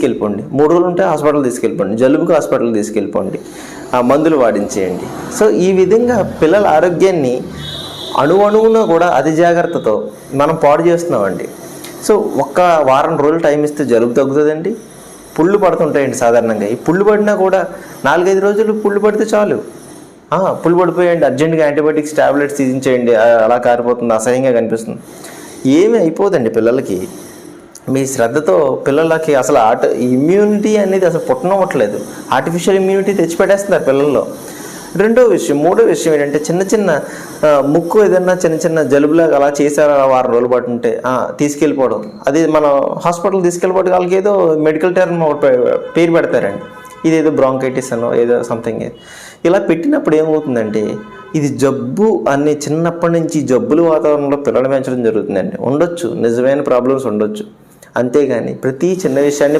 తీసుకెళ్ళిపోండి, 3 రోజులు ఉంటే hospital తీసుకెళ్ళిపోండి, జలుబుకి hospital తీసుకెళ్ళిపోండి, మందులు వాడించేయండి. సో ఈ విధంగా పిల్లల ఆరోగ్యాన్ని అణువణువున కూడా అతి జాగ్రత్తతో మనం పాడు చేస్తున్నామండి. సో ఒక్క వారం రోజులు టైం ఇస్తే జలుబు తగ్గుతుందండి. పుళ్ళు పడుతుంటాయండి సాధారణంగా. ఈ పుళ్ళు పడినా కూడా 4-5 రోజులు పుళ్ళు పడితే చాలు. పుళ్ళు పడిపోయండి, అర్జెంటుగా యాంటీబయాటిక్స్ టాబ్లెట్స్ తీసించేయండి, అలా కారిపోతుంది, అసహ్యంగా కనిపిస్తుంది. ఏమీ అయిపోదండి పిల్లలకి. మీ శ్రద్ధతో పిల్లలకి అసలు ఇమ్యూనిటీ అనేది అసలు పుట్టనవ్వట్లేదు. ఆర్టిఫిషియల్ ఇమ్యూనిటీ తెచ్చిపెట్టేస్తున్నారు పిల్లల్లో. మూడో విషయం ఏంటంటే చిన్న ముక్కు ఏదైనా చిన్న జలుబులాగా అలా చేశారు, వారం రోజులు పాటు ఉంటే తీసుకెళ్ళిపోవడం. అది మనం హాస్పిటల్ తీసుకెళ్ళిపోవడం, వాళ్ళకి ఏదో మెడికల్ టర్మ్ పేరు పెడతారండి, ఇదేదో బ్రాంకైటిస్ అనో ఏదో సంథింగ్. ఇలా పెట్టినప్పుడు ఏమవుతుందంటే ఇది జబ్బు అన్ని చిన్నప్పటి నుంచి జబ్బుల వాతావరణంలో పిల్లలు పెంచడం జరుగుతుందండి. ఉండొచ్చు, నిజమైన ప్రాబ్లమ్స్ ఉండొచ్చు, అంతేగాని ప్రతి చిన్న విషయాన్ని